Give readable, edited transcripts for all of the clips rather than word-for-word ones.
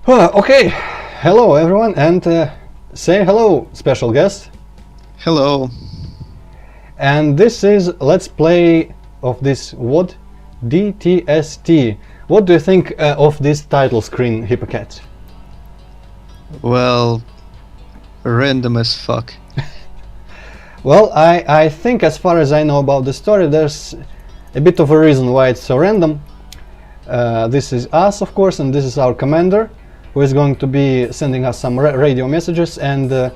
Okay, hello everyone, and say hello, special guest. Hello. And this is Let's Play of this what? DTS-T. What do you think of this title screen, Hippocat? Well, random as fuck. Well, I think as far as I know about the story, there's a bit of a reason why it's so random. This is us, of course, and this is our commander, who is going to be sending us some radio messages, and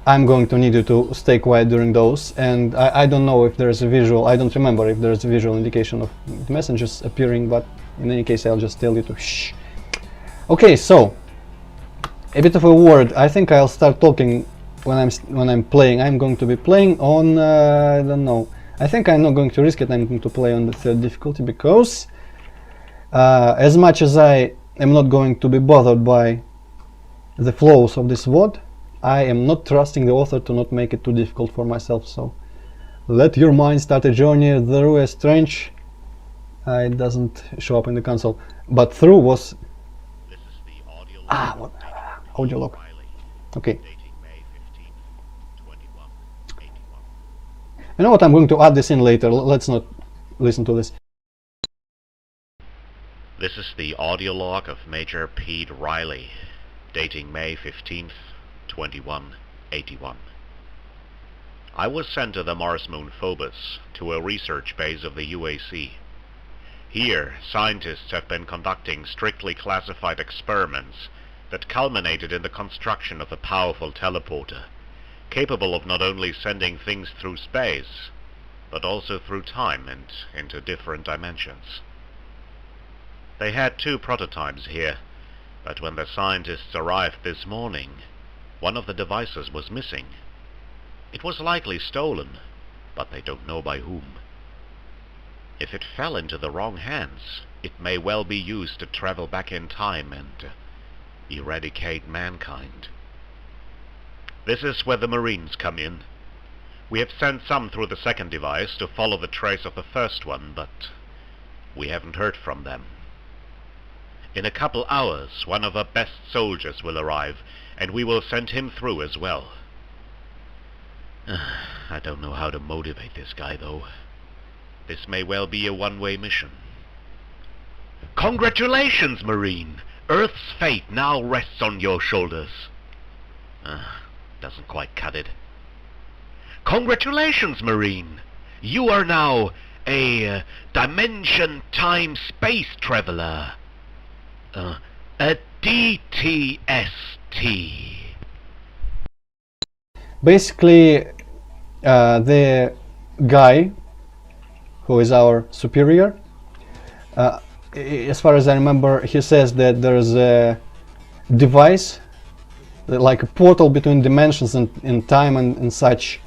I'm going to need you to stay quiet during those. And I don't know if there's a visual, I don't remember if there's a visual indication of the messages appearing, but in any case I'll just tell you to shh. Okay, so a bit of a word. I think I'll start talking when I'm playing. I'm going to be playing on I don't know. I think I'm not going to risk it. I'm going to play on the third difficulty because as much as I am not going to be bothered by the flows of this VOD, I am not trusting the author to not make it too difficult for myself. So let your mind start a journey through a strange. It doesn't show up in the console, but through was what? Audio log. Okay. You know what? I'm going to add this in later. Let's not listen to this. This is the audio log of Major Pete Riley, dating May 15th, 2181. I was sent to the Mars moon Phobos, to a research base of the UAC. Here, scientists have been conducting strictly classified experiments that culminated in the construction of a powerful teleporter, capable of not only sending things through space, but also through time and into different dimensions. They had 2 prototypes here, but when the scientists arrived this morning, one of the devices was missing. It was likely stolen, but they don't know by whom. If it fell into the wrong hands, it may well be used to travel back in time and eradicate mankind. This is where the Marines come in. We have sent some through the second device to follow the trace of the first one, but we haven't heard from them. In a couple hours, one of our best soldiers will arrive, and we will send him through as well. I don't know how to motivate this guy, though. This may well be a one-way mission. Congratulations, Marine! Earth's fate now rests on your shoulders. Doesn't quite cut it. Congratulations, Marine! You are now a dimension-time-space traveler. A DTS-T. Basically, the guy who is our superior, as far as I remember, he says that there's a device, like a portal between dimensions and in time and such,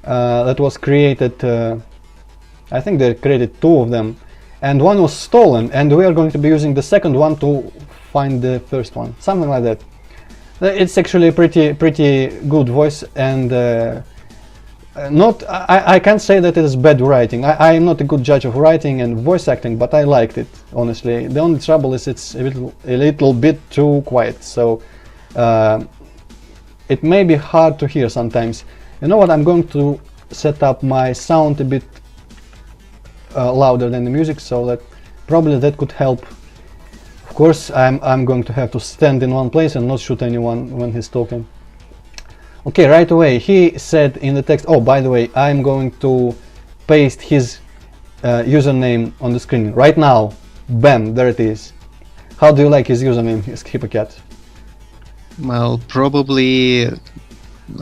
that was created. I think they created 2 of them, and one was stolen, and we are going to be using the second one to find the first one, something like that. It's actually a pretty good voice, and I can't say that it is bad writing. I am not a good judge of writing and voice acting, but I liked it, honestly. The only trouble is it's a little bit too quiet, so it may be hard to hear sometimes. You know what? I'm going to set up my sound a bit louder than the music, so that probably that could help. Of course, I'm going to have to stand in one place and not shoot anyone when he's talking. Okay, right away he said in the text, oh, by the way, I'm going to paste his username on the screen right now. Bam, there it is. How do you like his username, his Hippocat? Well, probably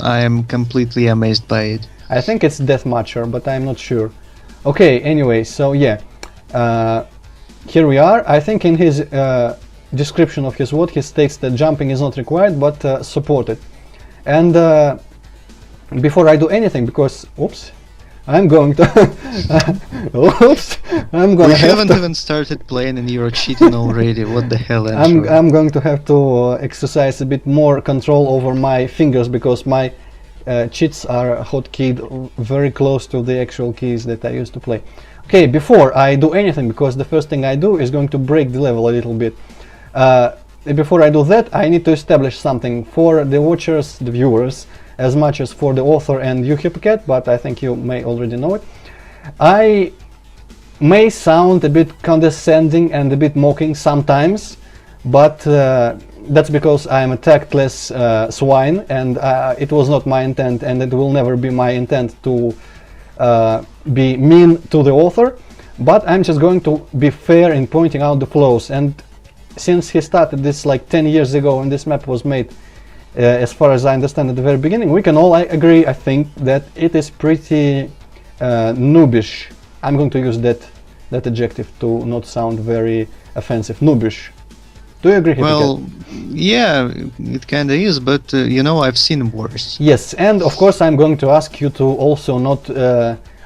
I am completely amazed by it. I think it's Deathmatcher, but I'm not sure. Okay, anyway, so yeah, here we are. I think in his description of his word he states that jumping is not required but supported. And before I do anything, because oops, I'm going to oops, We haven't even started playing and you're cheating already. What the hell, Antroid? I'm going to have to exercise a bit more control over my fingers, because my cheats are hotkeyed very close to the actual keys that I used to play. Okay, before I do anything, because the first thing I do is going to break the level a little bit, Before I do that, I need to establish something for the watchers, the viewers, as much as for the author and you, Hypocat, but I think you may already know it. I may sound a bit condescending and a bit mocking sometimes, but that's because I am a tactless swine, and it was not my intent, and it will never be my intent to be mean to the author, but I'm just going to be fair in pointing out the flaws. And since he started this like 10 years ago and this map was made, as far as I understand at the very beginning, we can all agree, I think, that it is pretty noobish. I'm going to use that adjective to not sound very offensive. Noobish. Do you agree, Hypocat? Well, yeah, it kinda is, but you know, I've seen worse. Yes, and of course I'm going to ask you to also not...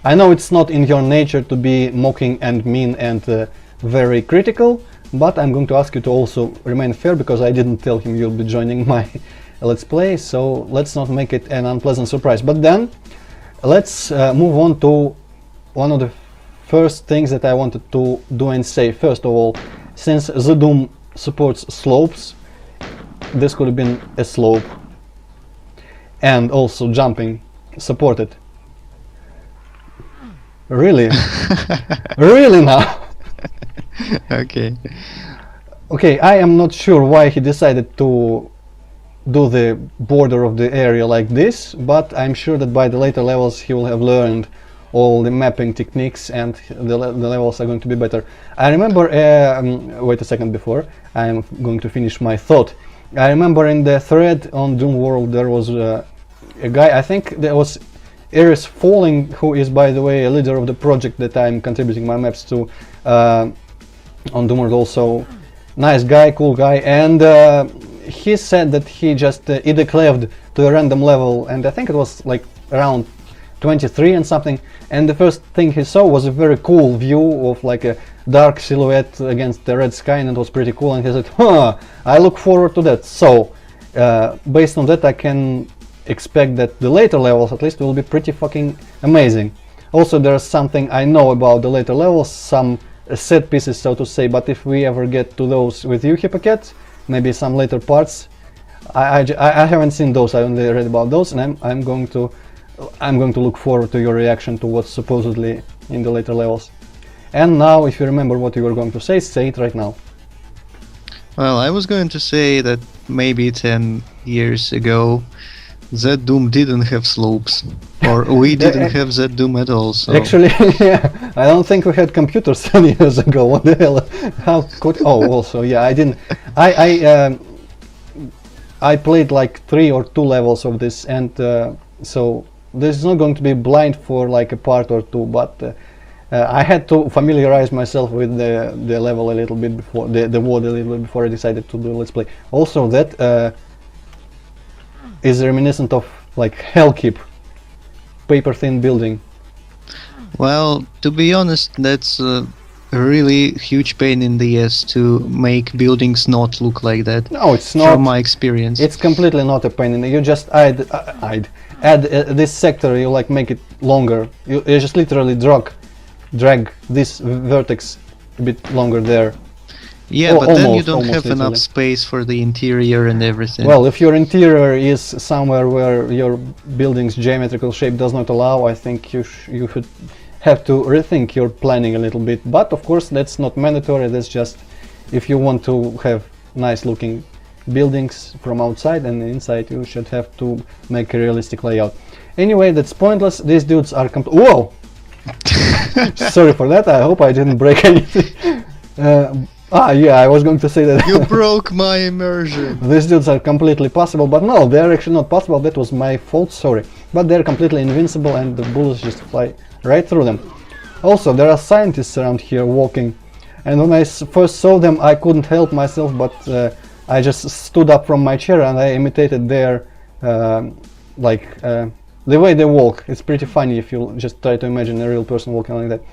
I know it's not in your nature to be mocking and mean and very critical, but I'm going to ask you to also remain fair, because I didn't tell him you'll be joining my Let's Play, so let's not make it an unpleasant surprise. But then, let's move on to one of the first things that I wanted to do and say. First of all, since the Doom supports slopes, this could have been a slope, and also jumping supported. Really? Really now? Okay. Okay, I am not sure why he decided to do the border of the area like this, but I'm sure that by the later levels he will have learned all the mapping techniques, and the levels are going to be better. I remember, wait a second before I'm going to finish my thought. I remember in the thread on Doom World there was a guy, I think there was Iris Falling, who is, by the way, a leader of the project that I'm contributing my maps to on Doom World also. Nice guy, cool guy, and he said that he just declared to a random level, and I think it was like around 23 and something, and the first thing he saw was a very cool view of like a dark silhouette against the red sky, and it was pretty cool, and he said, huh, I look forward to that. So based on that I can expect that the later levels at least will be pretty fucking amazing. Also, there's something I know about the later levels, some set pieces, so to say, but if we ever get to those with you, Hypocat, maybe some later parts, I haven't seen those, I only read about those, and I'm going to look forward to your reaction to what's supposedly in the later levels. And now, if you remember what you were going to say it right now. Well, I was going to say that maybe 10 years ago that Doom didn't have slopes, or we didn't have that Doom at all. So. Actually, yeah, I don't think we had computers 10 years ago. What the hell? How could? Oh, also, yeah, I didn't. I played like 3 or 2 levels of this, and so this is not going to be blind for like a part or two, but I had to familiarize myself with the level a little bit before, the world a little bit before I decided to do Let's Play. Also, that is reminiscent of like Hellkeep, paper thin building. Well, to be honest, that's a really huge pain in the ass to make buildings not look like that. No, it's not. From my experience, it's completely not a pain in the. You just add this sector. You like make it longer. You just literally drag this vertex a bit longer there. yeah, but then you almost, don't have literally. enough space for the interior and everything. Well, if your interior is somewhere where your building's geometrical shape does not allow, I think you should have to rethink your planning a little bit. But of course, that's not mandatory. That's just if you want to have nice looking buildings from outside and inside, you should have to make a realistic layout. Anyway, that's pointless. These dudes are whoa! Sorry for that. I hope I didn't break anything. Yeah, I was going to say that. You broke my immersion. These dudes are completely possible, but no, they're actually not possible. That was my fault, sorry. But they're completely invincible, and the bullets just fly right through them. Also, there are scientists around here walking, and when I first saw them, I couldn't help myself, but I just stood up from my chair and I imitated their the way they walk. It's pretty funny if you just try to imagine a real person walking like that.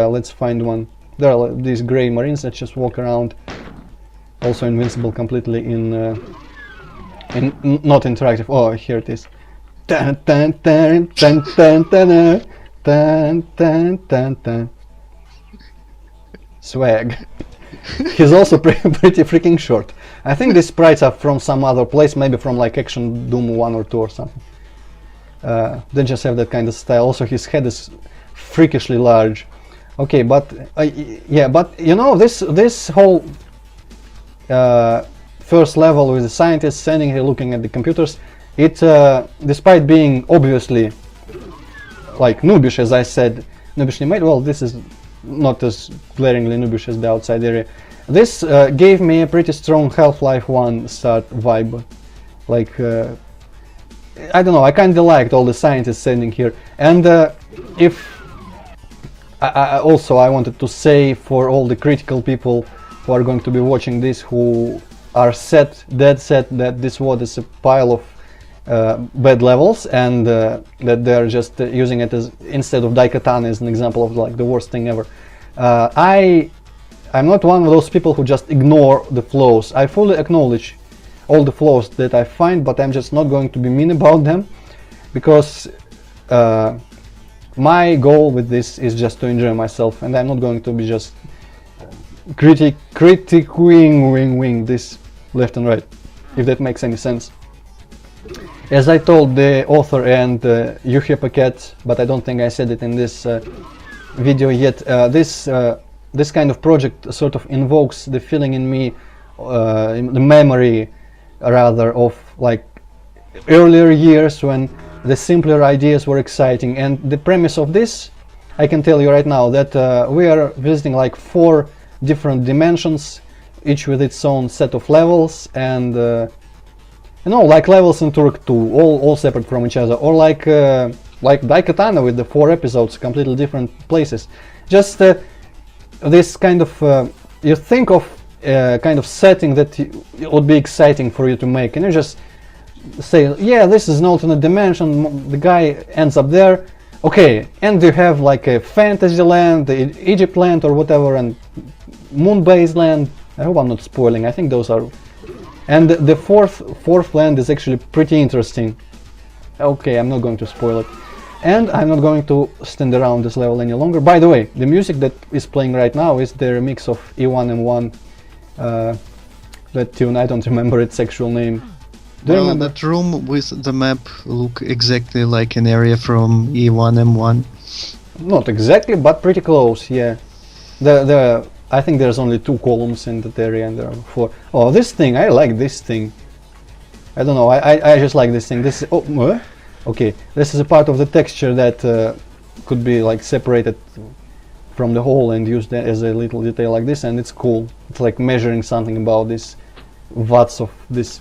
Let's find one. There are these grey marines that just walk around, also invincible completely in not interactive. Oh, here it is. Dun, dun, dun, dun, dun, dun, dun, dun, dun, dun. Swag. he's also pretty freaking short. I think these sprites are from some other place, maybe from like Action Doom 1 or 2 or something. They just have that kind of style. Also, his head is freakishly large. Okay, but yeah, but you know, this whole first level with the scientists standing here looking at the computers, it despite being obviously like noobish, as I said, noobishly made. Well, this is not as glaringly noobish as the outside area. This gave me a pretty strong Half-Life 1 start vibe. Like, I don't know, I kinda liked all the scientists standing here. And if I wanted to say for all the critical people who are going to be watching this, who are dead set that this WOD is a pile of bad levels, and that they're just using it as instead of Daikatana as an example of like the worst thing ever. I'm not one of those people who just ignore the flaws. I fully acknowledge all the flaws that I find, but I'm just not going to be mean about them, because my goal with this is just to enjoy myself, and I'm not going to be just critiquing this left and right, if that makes any sense. As I told the author and Yuhya Paket, but I don't think I said it in this video yet, this kind of project sort of invokes the feeling in me, the memory rather, of like earlier years when the simpler ideas were exciting. And the premise of this, I can tell you right now, that we are visiting like 4 different dimensions, each with its own set of levels, and you know, like levels in Turok 2, all separate from each other, or like Daikatana with the 4 episodes, completely different places. Just this kind of you think of kind of setting that it would be exciting for you to make, and you just say, yeah, this is an alternate dimension, the guy ends up there, okay, and you have like a fantasy land, the Egypt land or whatever, and moon-based land. I hope I'm not spoiling, I think those are. And the fourth land is actually pretty interesting. Okay, I'm not going to spoil it. And I'm not going to stand around this level any longer. By the way, the music that is playing right now is the remix of E1M1. That tune, I don't remember its actual name. Do you remember? That room with the map look exactly like an area from E1M1. Not exactly, but pretty close, yeah. I think there's only 2 columns in that area, and there are 4. Oh, this thing, I like this thing. I don't know, I just like this thing. This, oh, okay, this is a part of the texture that could be like separated from the whole and used as a little detail like this, and it's cool. It's like measuring something about this watts of this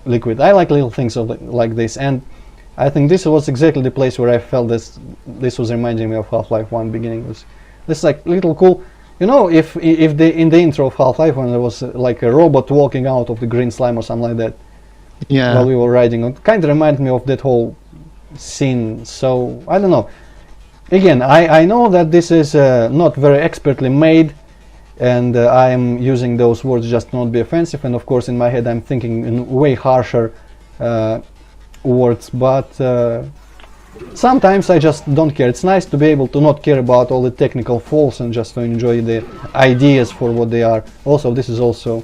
liquid. I like little things like this, and I think this was exactly the place where I felt this was reminding me of Half-Life 1 beginning. This is like little cool. You know, if in the intro of Half-Life, when there was like a robot walking out of the green slime or something like that, yeah, while we were riding, it kind of reminded me of that whole scene. So I don't know. Again, I know that this is not very expertly made, and I am using those words just to not be offensive. And of course, in my head, I'm thinking in way harsher words, but sometimes I just don't care. It's nice to be able to not care about all the technical faults and just to enjoy the ideas for what they are. Also, this is also...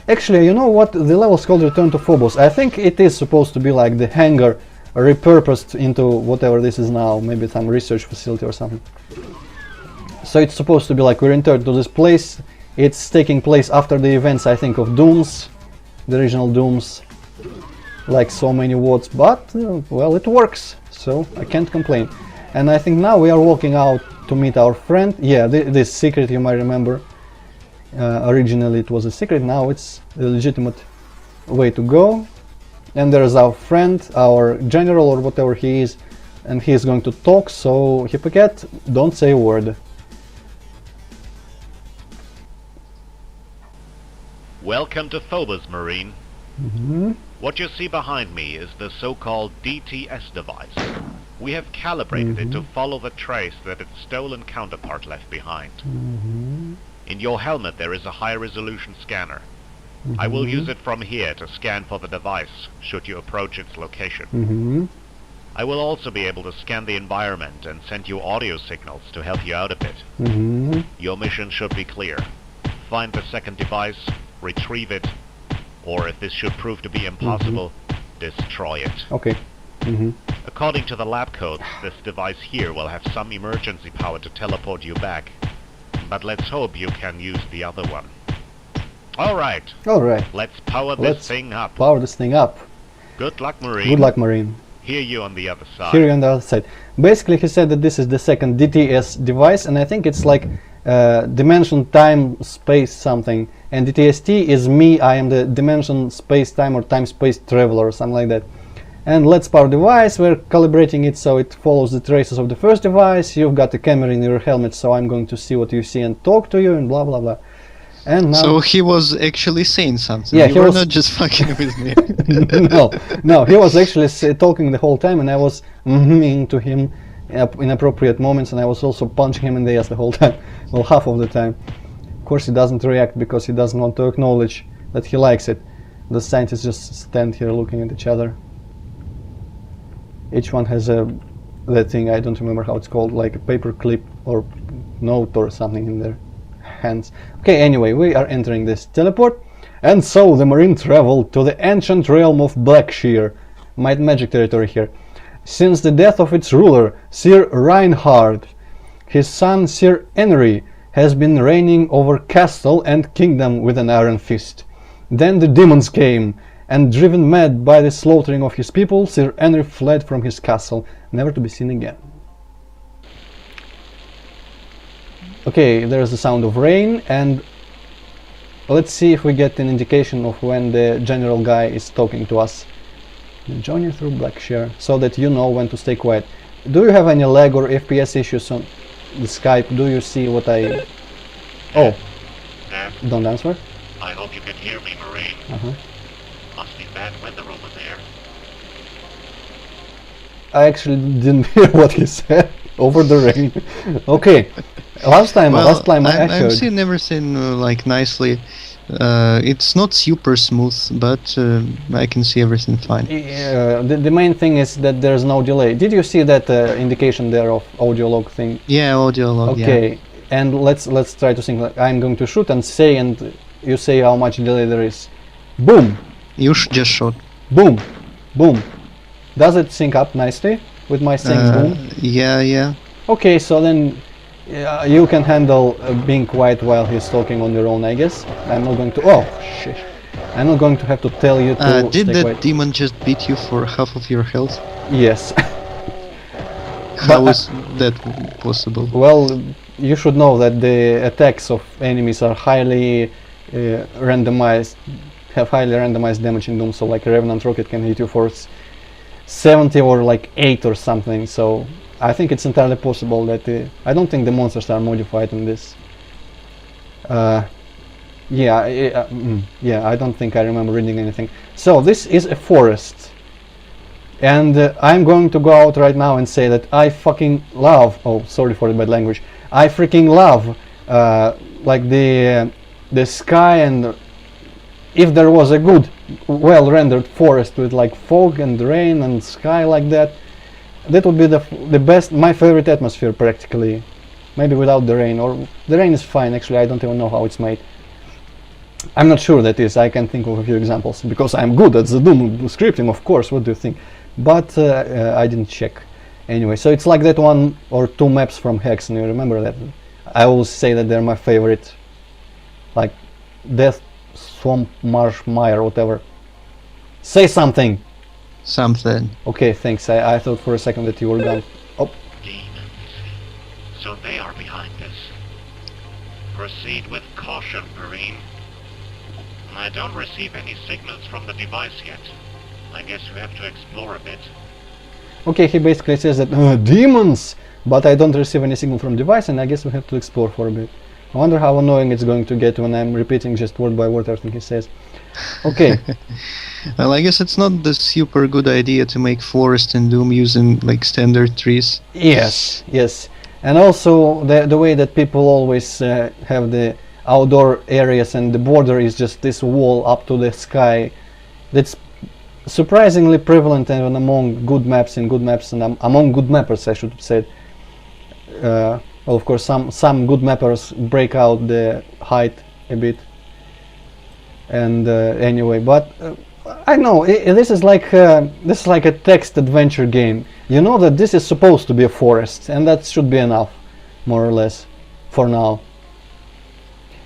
Actually, you know what? The level's called Return to Phobos. I think it is supposed to be like the hangar repurposed into whatever this is now. Maybe some research facility or something. So it's supposed to be like we returned to this place. It's taking place after the events, I think, of Dooms. The original Dooms. Like so many words, but well, it works. So I can't complain. And I think now we are walking out to meet our friend. Yeah, this secret, you might remember. Originally it was a secret, now it's a legitimate way to go. And there's our friend, our general or whatever he is, and he is going to talk, so Hippocat, don't say a word. Welcome to Phobos, Marine. What you see behind me is the so-called DTS device. We have calibrated it to follow the trace that its stolen counterpart left behind. In your helmet there is a high-resolution scanner. I will use it from here to scan for the device, should you approach its location. I will also be able to scan the environment and send you audio signals to help you out a bit. Your mission should be clear. find the second device, retrieve it, or if this should prove to be impossible, destroy it. Okay. According to the lab codes, this device here will have some emergency power to teleport you back. But let's hope you can use the other one. Alright, Alright. let's power Let's this thing up. power this thing up. Good luck, Marine. Good luck, Marine. Hear you on the other side. Here on the other side. Basically, he said that this is the second DTS device, and I think it's like dimension, time, space something. And DTS-T is me, I am the dimension, space, time, or time-space traveler, or something like that. And let's power device, we're calibrating it so it follows the traces of the first device. You've got the camera in your helmet, so I'm going to see what you see and talk to you, and blah blah blah. And now So he was actually saying something. Yeah, you he were was- not just fucking with me. no, he was actually talking the whole time, and I was to him in appropriate moments, and I was also punching him in the ass the whole time, well, half of the time. Of course, he doesn't react because he doesn't want to acknowledge that he likes it. The scientists just stand here looking at each other. Each one has that thing, I don't remember how it's called, like a paper clip or note or something in their hands. Okay, anyway, we are entering this teleport, and so the Marine traveled to the ancient realm of Blackshear, magic territory here. Since the death of its ruler, Sir Reinhard, his son Sir Henry has been reigning over castle and kingdom with an iron fist. Then the demons came, and driven mad by the slaughtering of his people, Sir Henry fled from his castle, never to be seen again. Okay, there's the sound of rain, and let's see if we get an indication of when the general guy is talking to us. Journey through Blackshear, so that you know when to stay quiet. Do you have any lag or FPS issues on the Skype? Do you see what I... Oh, Dev, don't answer? I hope you can hear me, Marine. Must be bad weather over there. I actually didn't hear what he said over the rain. Okay, last time I I'm heard. seeing everything like nicely. It's not super smooth, but I can see everything fine. The main thing is that there's no delay. Did you see that indication there of audio log thing? Yeah, audio log. Okay, and let's try to think. Like, I'm going to shoot and say, and you say how much delay there is. Boom, Yeah. You just shot. boom, boom. Does it sync up nicely with my saying boom? Yeah. Okay, so then you can handle being quiet while he's talking on your own, I guess. I'm not going to. Oh shit! I'm not going to have to tell you to Did stay that quiet. demon just beat you for half of your health? Yes. How is that possible? Well, you should know that the attacks of enemies are highly randomized, have highly randomized damage in Doom. So like a Revenant rocket can hit you for 70 or like 8 or something. So I think it's entirely possible that I don't think the monsters are modified in this. Yeah, I don't think I remember reading anything. So this is a forest. And I'm going to go out right now and say that I fucking love, oh sorry for the bad language, I freaking love like the sky, and if there was a good well rendered forest with like fog and rain and sky like that, that would be the best, my favorite atmosphere practically. Maybe without the rain, or the rain is fine actually, I don't even know how it's made. I'm not sure that is, I can think of a few examples because I'm good at the Doom scripting, of course, what do you think? But I didn't check. Anyway, so it's like that one or two maps from Hexen, you remember that? I always say that they're my favorite. Like Death, Swamp, Marsh, Mire, whatever. Say something! Something. Okay, thanks, I thought for a second that you were gone. Oh, Demons. So they are behind us. Proceed with caution, Marine. I don't receive any signals from the device yet. I guess we have to explore a bit. okay, he basically says that demons! But I don't receive any signal from device, and I guess we have to explore for a bit. I wonder how annoying it's going to get when I'm repeating just word by word everything he says. Okay. Well, I guess it's not the super good idea to make forest in Doom using like standard trees. Yes, yes. And also the way that people always have the outdoor areas and the border is just this wall up to the sky. That's surprisingly prevalent even among good maps and among good mappers, I should say. Well, of course, some good mappers break out the height a bit. And anyway, but I know this is like a text adventure game. You know that this is supposed to be a forest, and that should be enough, more or less, for now.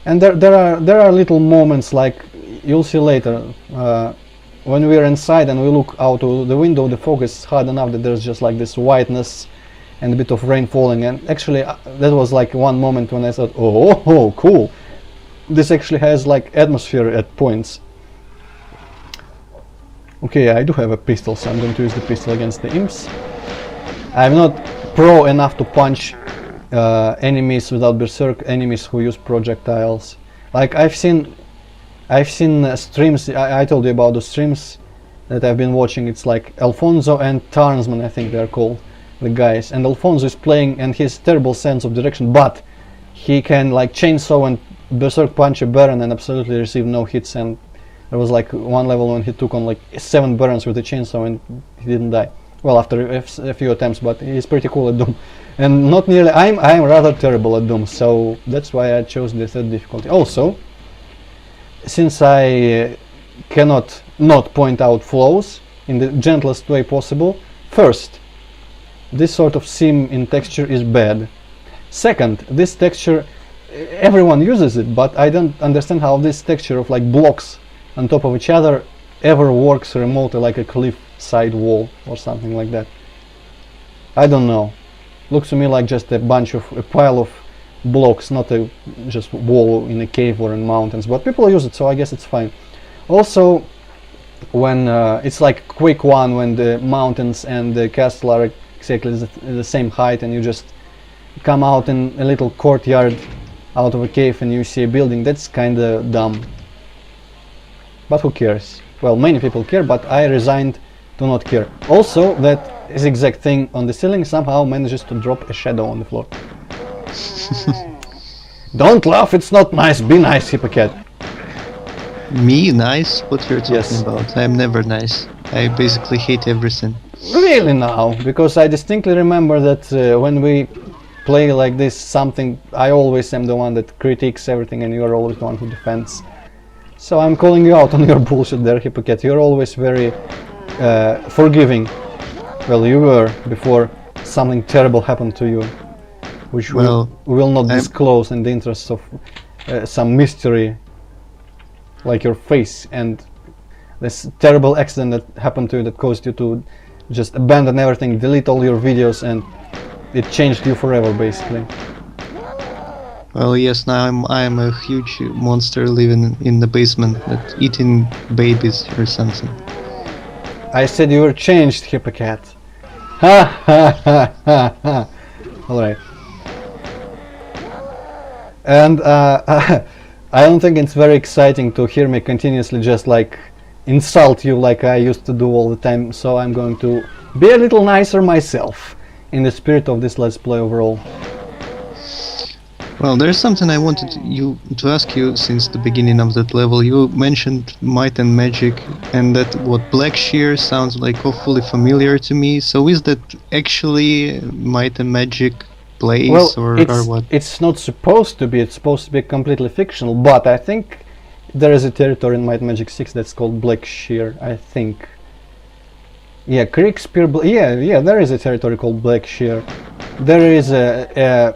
And there are little moments, like you'll see later, when we're inside and we look out of the window, the focus is hard enough that there's just like this whiteness and a bit of rain falling. And actually, that was like one moment when I thought, oh, cool. This actually has like atmosphere at points. Okay, I do have a pistol, so I'm going to use the pistol against the imps. I'm not pro enough to punch enemies without berserk, enemies who use projectiles. Like I've seen streams. I told you about the streams that I've been watching. It's like Alfonso and Tarnsman, I think they're called, the guys. And Alfonso is playing, and he has terrible sense of direction, but he can like chainsaw and berserk punch a baron and absolutely receive no hits. And there was like one level when he took on like 7 barons with a chainsaw and he didn't die. Well, after a few attempts, but he's pretty cool at Doom. And not nearly, I'm rather terrible at Doom, so that's why I chose the 3rd difficulty. Also, since I cannot not point out flaws in the gentlest way possible, first, this sort of seam in texture is bad. Second, this texture, everyone uses it, but I don't understand how this texture of like blocks on top of each other ever works remotely, like a cliff side wall or something like that. I don't know. Looks to me like just a pile of blocks, not a just wall in a cave or in mountains, but people use it, so I guess it's fine. Also, when it's like quick one, when the mountains and the castle are exactly the same height and you just come out in a little courtyard out of a cave and you see a building, that's kinda dumb. But who cares? Well, many people care, but I resigned to not care. Also, that exact thing on the ceiling somehow manages to drop a shadow on the floor. Don't laugh, it's not nice. Be nice, Hippocat. Me nice? What you're talking Yes. about? I'm never nice. I basically hate everything. Really now, because I distinctly remember that when we play like this, something, I always am the one that critiques everything and you're always the one who defends. So I'm calling you out on your bullshit there, Hippocat. You're always very forgiving. Well, you were before something terrible happened to you, which we will not disclose in the interest of some mystery, like your face and this terrible accident that happened to you that caused you to just abandon everything, delete all your videos, and it changed you forever, basically. Well, yes, now I'm a huge monster living in the basement, eating babies or something. I said you were changed, Hippocat. Ha ha ha ha ha. Alright. And I don't think it's very exciting to hear me continuously just like insult you like I used to do all the time, so I'm going to be a little nicer myself in the spirit of this Let's Play overall. Well, there's something I wanted to ask you since the beginning of that level. You mentioned Might and Magic, and that what Black Shear sounds like awfully familiar to me. So is that actually Might and Magic place, or what? It's not supposed to be. It's supposed to be completely fictional, but I think there is a territory in Might and Magic 6 that's called Black Shear, I think. Yeah, Kriegspier. Yeah, there is a territory called Black Shear. There is a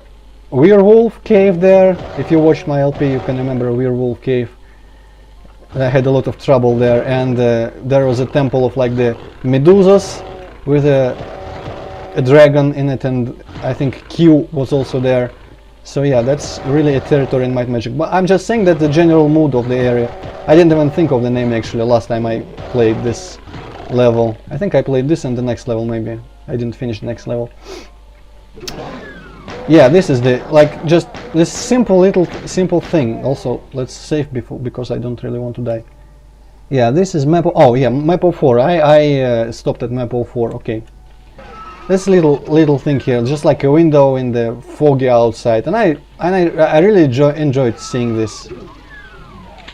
werewolf cave there. If you watched my LP, you can remember a werewolf cave. I had a lot of trouble there, and there was a temple of like the Medusas with a dragon in it, and I think Q was also there. So yeah, that's really a territory in Might and Magic. But I'm just saying that the general mood of the area. I didn't even think of the name actually last time I played this level. I think I played this and the next level maybe. I didn't finish the next level. Yeah, this is the, like, just this simple thing. Also, let's save before, because I don't really want to die. Yeah, this is map. Oh yeah, map 04. I stopped at map 04. Okay. This little thing here, just like a window in the foggy outside, and I really enjoyed seeing this.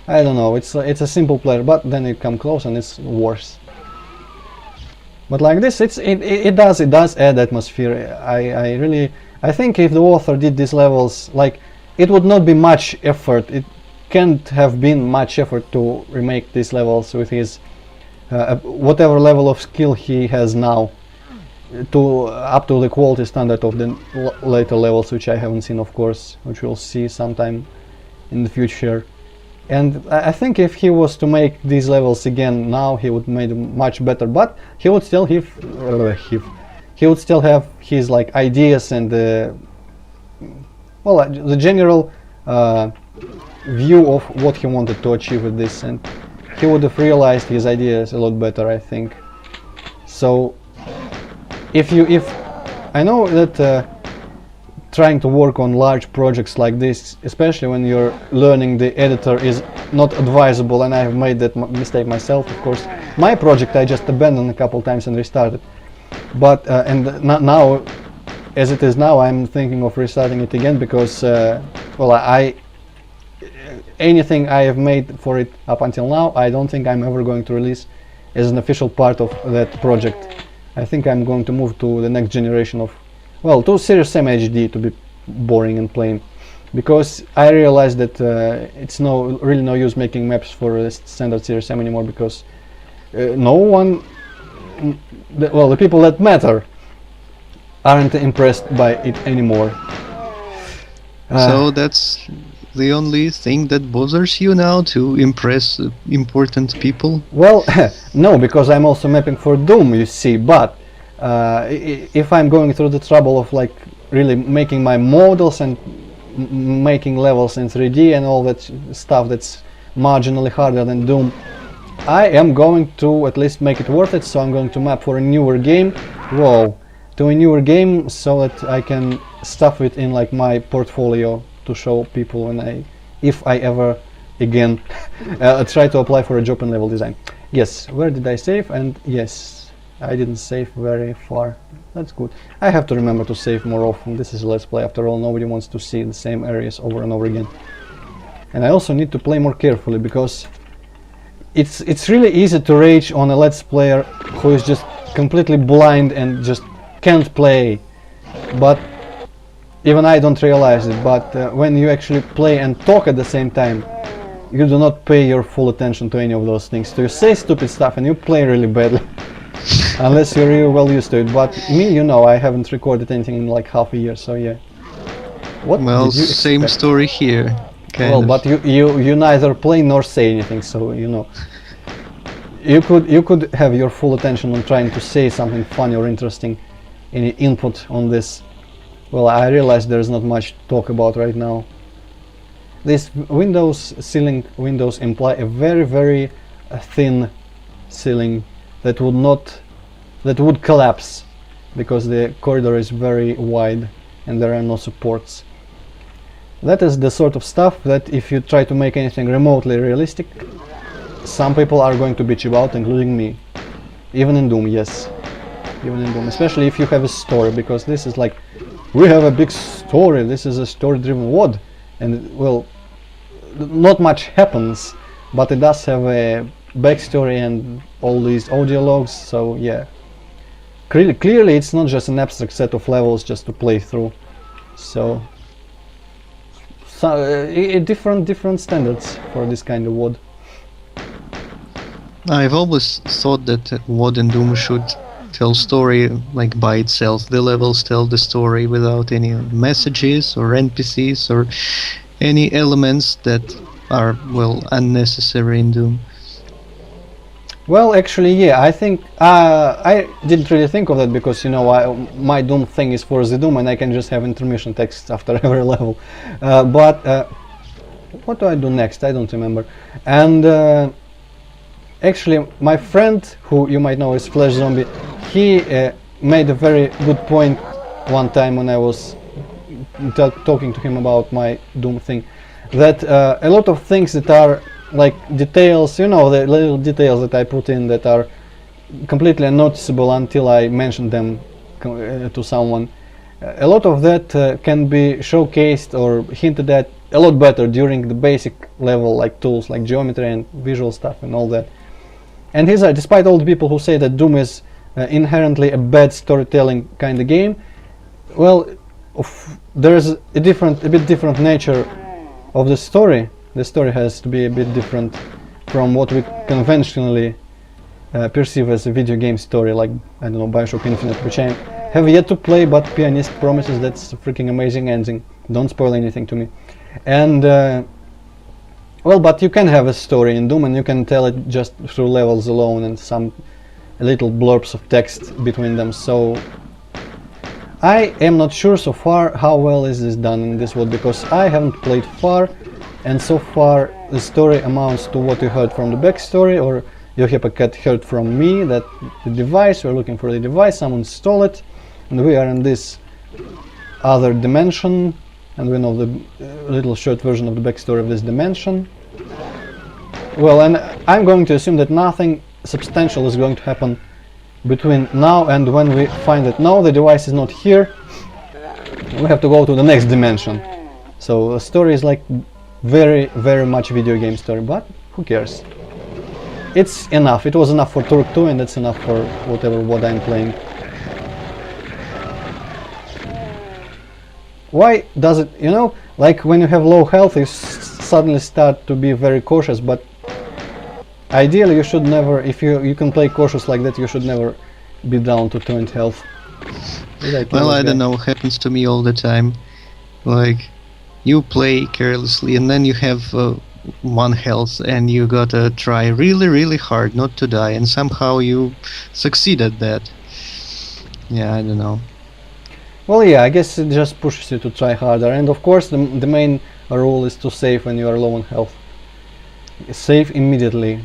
I don't know. It's a simple player, but then you come close and it's worse. But like this, it does add atmosphere. I think if the author did these levels, like, it would not be much effort. can't have been much effort to remake these levels with his whatever level of skill he has now, to up to the quality standard of the later levels, which I haven't seen, of course, which we'll see sometime in the future. And I think if he was to make these levels again now, he would make them much better. But he would still he would still have his like ideas and well, the general view of what he wanted to achieve with this, and he would have realized his ideas a lot better, I think. So if I know that trying to work on large projects like this, especially when you're learning the editor, is not advisable, and I have made that mistake myself, of course. My project I just abandoned a couple times and restarted, but and now, as it is now, I'm thinking of restarting it again, because well, anything I have made for it up until now, I don't think I'm ever going to release as an official part of that project. I think I'm going to move to the next generation of, well, to Serious Sam HD, to be boring and plain, because I realized that it's really no use making maps for the standard Serious Sam anymore, because no one, well, the people that matter aren't impressed by it anymore. So that's the only thing that bothers you now, to impress important people? Well, no, because I'm also mapping for Doom, you see, but if I'm going through the trouble of like really making my models and making levels in 3D and all that stuff that's marginally harder than Doom, I am going to at least make it worth it, so I'm going to map for a newer game, to a newer game, so that I can stuff it in like my portfolio to show people when if I ever again try to apply for a job in level design. Yes, where did I save? And yes, I didn't save very far. That's good. I have to remember to save more often. This is a Let's Play, after all. Nobody wants to see the same areas over and over again. And I also need to play more carefully, because it's really easy to rage on a Let's Player who is just completely blind and just can't play. But even I don't realize it, but when you actually play and talk at the same time, you do not pay your full attention to any of those things. So you say stupid stuff and you play really badly. Unless you're really well used to it. But me, you know, I haven't recorded anything in like half a year, so yeah. What Well, did you same expect? story here. Well, but you neither play nor say anything, so you know. You could have your full attention on trying to say something funny or interesting, any input on this. Well, I realize there's not much to talk about right now. These ceiling windows imply a very, very thin ceiling that would collapse, because the corridor is very wide and there are no supports. That is the sort of stuff that if you try to make anything remotely realistic, some people are going to bitch about, including me. Even in Doom, yes. Even in Doom, especially if you have a story, because this is like, we have a big story, this is a story-driven WOD, and well, not much happens, but it does have a backstory and all these audio logs, so yeah. Clearly it's not just an abstract set of levels just to play through, so different standards for this kind of WOD. I've always thought that WOD and Doom should tell story like by itself. The levels tell the story without any messages or NPCs or any elements that are, well, unnecessary in Doom. Well, actually, yeah, I think I didn't really think of that, because you know my Doom thing is for the Doom and I can just have intermission text after every level. But what do I do next? I don't remember. And actually, my friend, who you might know is Flash Zombie, he made a very good point one time when I was talking to him about my Doom thing, that a lot of things that are like details, you know, the little details that I put in that are completely unnoticeable until I mention them to someone, a lot of that can be showcased or hinted at a lot better during the basic level, like tools like geometry and visual stuff and all that. And despite all the people who say that Doom is inherently a bad storytelling kind of game, well, there is a bit different nature of the story The story has to be a bit different from what we conventionally perceive as a video game story, like, I don't know, Bioshock Infinite, which I have yet to play, but Pianist promises that's a freaking amazing ending. Don't spoil anything to me. And well, but you can have a story in Doom, and you can tell it just through levels alone and some little blurbs of text between them. So I am not sure so far how well is this done in this world, because I haven't played far, and so far the story amounts to what you heard from the backstory, or Yohipaket heard from me, that the device, we're looking for the device, someone stole it, and we are in this other dimension, and we know the little short version of the backstory of this dimension. Well, and I'm going to assume that nothing substantial is going to happen between now and when we find that no, the device is not here, we have to go to the next dimension. So the story is like very much video game story, but who cares? It's enough. It was enough for Turk 2, and that's enough for what I'm playing. Why does it, you know, like when you have low health, you suddenly start to be very cautious, but ideally you should never, if you can play cautious like that, you should never be down to 20 health. Well, I don't know, it happens to me all the time. Like, you play carelessly and then you have 1 health and you gotta try really hard not to die, and somehow you succeed at that. Yeah, I don't know. Well, yeah, I guess it just pushes you to try harder, and of course the main rule is to save when you are low on health. Save immediately.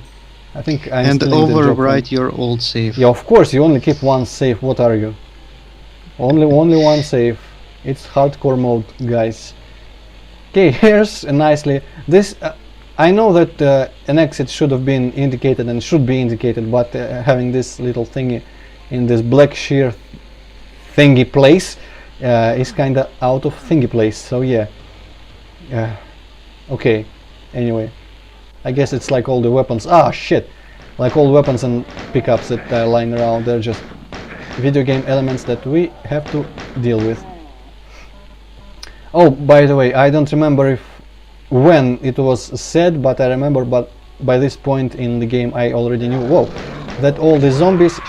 I think I and overwrite your old save. Yeah, of course, you only keep 1 save. What are you? Only 1 save. It's hardcore mode, guys. Okay, here's nicely this. I know that an exit should have been indicated and should be indicated, but having this little thingy in this black sheer thingy place is kinda out of thingy place. So yeah. Okay. Anyway, I guess it's like all the weapons. Ah, shit! Like all weapons and pickups that are lying around, they're just video game elements that we have to deal with. Oh, by the way, I don't remember when it was said, but I remember, but by this point in the game I already knew, whoa, that all the zombies,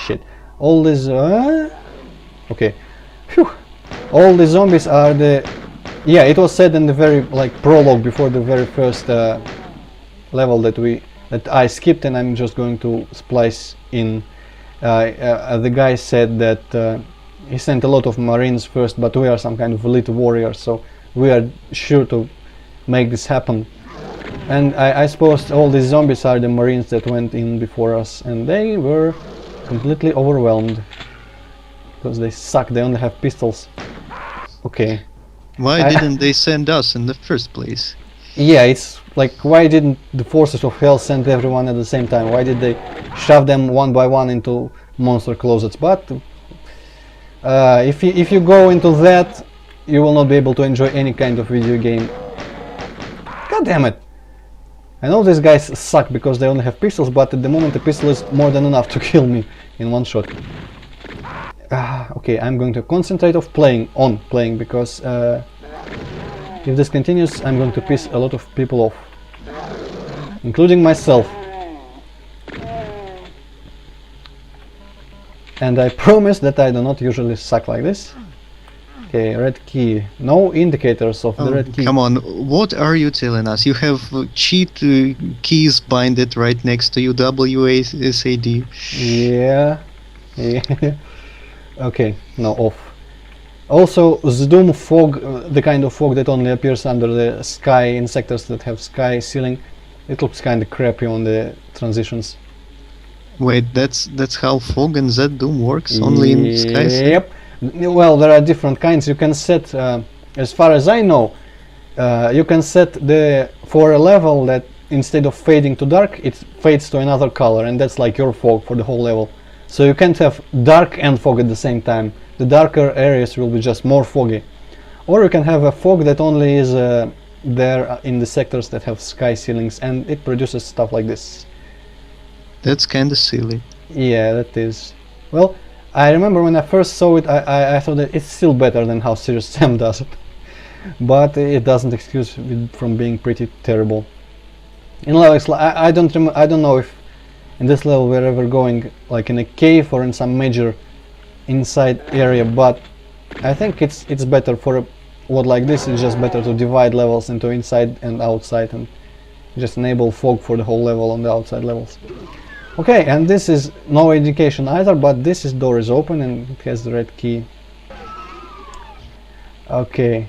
all these, okay, phew, all the zombies are the, yeah, it was said in the very, like, prologue before the very first level that I skipped, and I'm just going to splice in. The guy said that he sent a lot of Marines first, but we are some kind of elite warriors, so we are sure to make this happen. And I suppose all these zombies are the Marines that went in before us, and they were completely overwhelmed because they suck. They only have pistols. Okay. Why didn't they send us in the first place? Yeah, it's like, why didn't the forces of hell send everyone at the same time? Why did they shove them one by one into monster closets? But if you go into that, you will not be able to enjoy any kind of video game. God damn it! I know these guys suck because they only have pistols, but at the moment the pistol is more than enough to kill me in 1 shot. Okay, I'm going to concentrate on playing, because if this continues, I'm going to piss a lot of people off, including myself. And I promise that I do not usually suck like this. Okay, red key. No indicators of the red key. Come on, what are you telling us? You have cheat keys binded right next to you, WASD. Yeah. Okay, no, off. Also, the Doom fog, the kind of fog that only appears under the sky in sectors that have sky ceiling, it looks kinda crappy on the transitions. Wait, that's how fog and Z Doom works? Only in skies? Yep. Well, there are different kinds. You can set, as far as I know, you can set for a level that instead of fading to dark, it fades to another color, and that's like your fog for the whole level. So you can't have dark and fog at the same time. The darker areas will be just more foggy. Or you can have a fog that only is there in the sectors that have sky ceilings, and it produces stuff like this. That's kinda silly. Yeah, that is. Well, I remember when I first saw it, I thought that it's still better than how Serious Sam does it. But it doesn't excuse it from being pretty terrible. In levels, I don't know if in this level we're ever going like in a cave or in some major inside area, but I think it's better for a what like this. It's just better to divide levels into inside and outside and just enable fog for the whole level on the outside levels. Okay, and this is no indication either, but this door is open and it has the red key. Okay,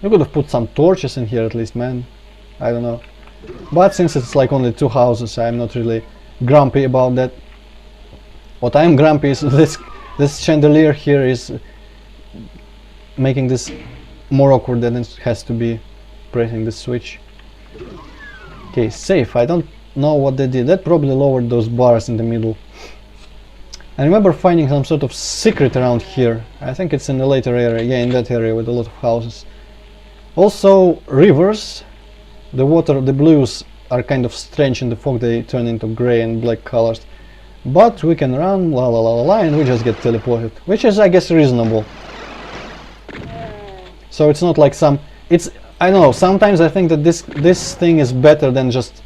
you could have put some torches in here at least, man. I don't know, but since it's like only 2 houses, I'm not really grumpy about that. What I'm grumpy is this chandelier here is making this more awkward than it has to be, pressing the switch. Okay, safe. I don't know what they did. That probably lowered those bars in the middle. I remember finding some sort of secret around here. I think it's in the later area. Yeah, in that area with a lot of houses. Also, rivers. The water, the blues are kind of strange in the fog. They turn into gray and black colors. But we can run, la la la la la, and we just get teleported, which is, I guess, reasonable. So it's not like I don't know, sometimes I think that this thing is better than just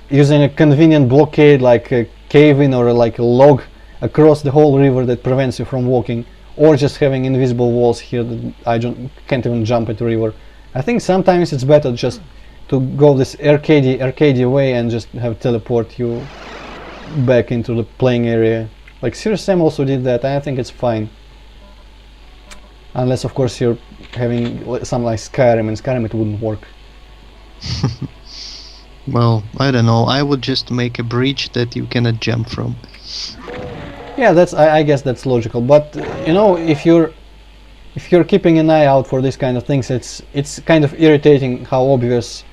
using a convenient blockade like a cave-in or like a log across the whole river that prevents you from walking, or just having invisible walls here that I can't even jump at the river. I think sometimes it's better just to go this arcadey way and just have teleport you back into the playing area. Like Serious Sam also did that, and I think it's fine. Unless of course you're having some like Skyrim. In Skyrim it wouldn't work. Well, I don't know. I would just make a bridge that you cannot jump from. Yeah, that's I guess that's logical. But you know, if you're keeping an eye out for these kind of things, it's kind of irritating how obvious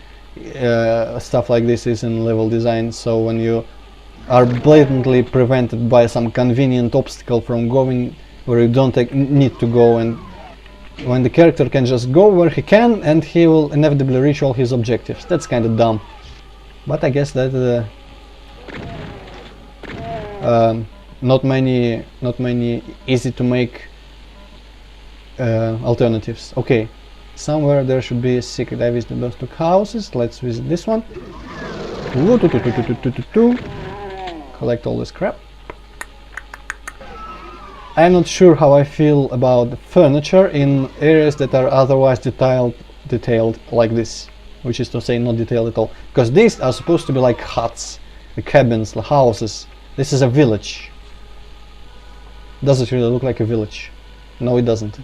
stuff like this is in level design. So when you are blatantly prevented by some convenient obstacle from going where you don't need to go, and when the character can just go where he can and he will inevitably reach all his objectives. That's kind of dumb. But I guess that not many easy to make alternatives. Okay, somewhere there should be a secret. I visited those 2 houses. Let's visit this one. Collect all this crap. I'm not sure how I feel about the furniture in areas that are otherwise detailed like this, which is to say not detailed at all, because these are supposed to be like huts, the cabins, the houses. This is a village. Does it really look like a village? No, it doesn't.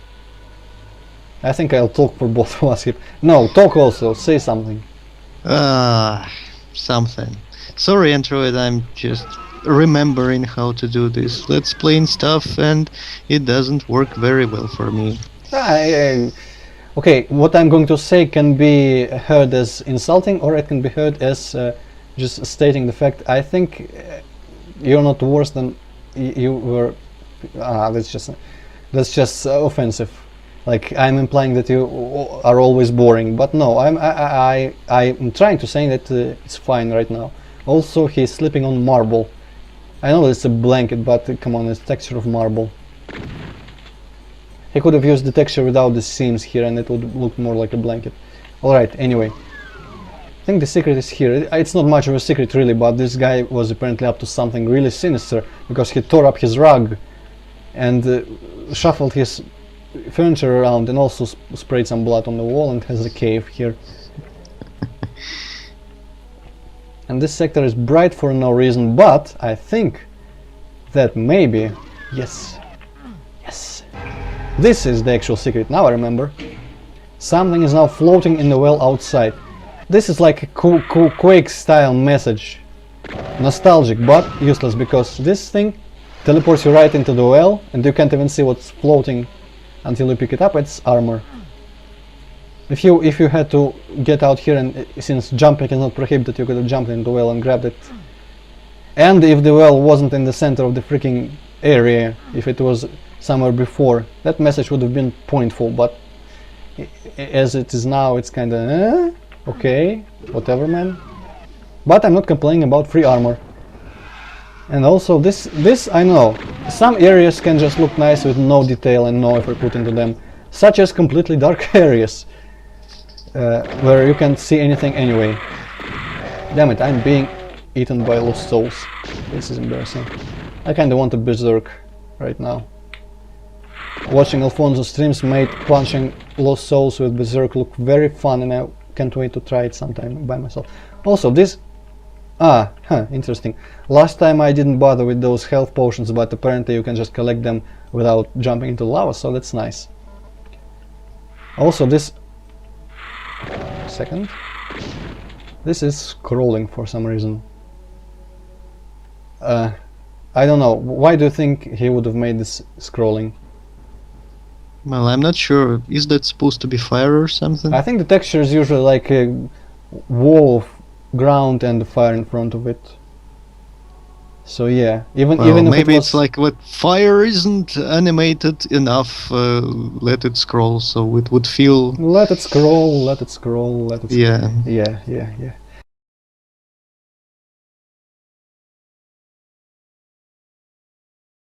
I think I'll talk for both of us here. No, talk also, say something. Something. Sorry, Antroid, I'm just remembering how to do this. Let's play stuff, and it doesn't work very well for me. Okay, what I'm going to say can be heard as insulting, or it can be heard as just stating the fact. I think you're not worse than you were. That's just offensive. Like, I'm implying that you are always boring, but no, I'm trying to say that it's fine right now. Also, he's sleeping on marble. I know it's a blanket, but come on, it's texture of marble. He could have used the texture without the seams here and it would look more like a blanket. Alright, anyway. I think the secret is here. It's not much of a secret really, but this guy was apparently up to something really sinister, because he tore up his rug and shuffled his furniture around and also sprayed some blood on the wall and has a cave here. And this sector is bright for no reason, but I think that maybe, yes, this is the actual secret. Now I remember. Something is now floating in the well outside. This is like a Quake style message. Nostalgic, but useless, because this thing teleports you right into the well and you can't even see what's floating until you pick it up. It's armor. If you had to get out here, and since jumping is not prohibited, you could have jumped into the well and grabbed it. And if the well wasn't in the center of the freaking area, if it was somewhere before, that message would have been pointful, but as it is now, it's kinda okay, whatever, man. But I'm not complaining about free armor. And also this I know, some areas can just look nice with no detail and no effort put into them, such as completely dark areas. Where you can't see anything anyway. Damn it, I'm being eaten by lost souls. This is embarrassing. I kinda want a berserk right now. Watching Alfonso streams made punching lost souls with berserk look very fun, and I can't wait to try it sometime by myself. Also, this... interesting. Last time I didn't bother with those health potions, but apparently you can just collect them without jumping into lava, so that's nice. Also, this... Second. This is scrolling for some reason. I don't know. Why do you think he would have made this scrolling? Well, I'm not sure. Is that supposed to be fire or something? I think the texture is usually like a wall of ground and fire in front of it. So yeah, even Well, if maybe it was, it's like what fire isn't animated enough. Let it scroll, so it would feel. let it scroll, let it scroll, let it scroll. Yeah. Yeah.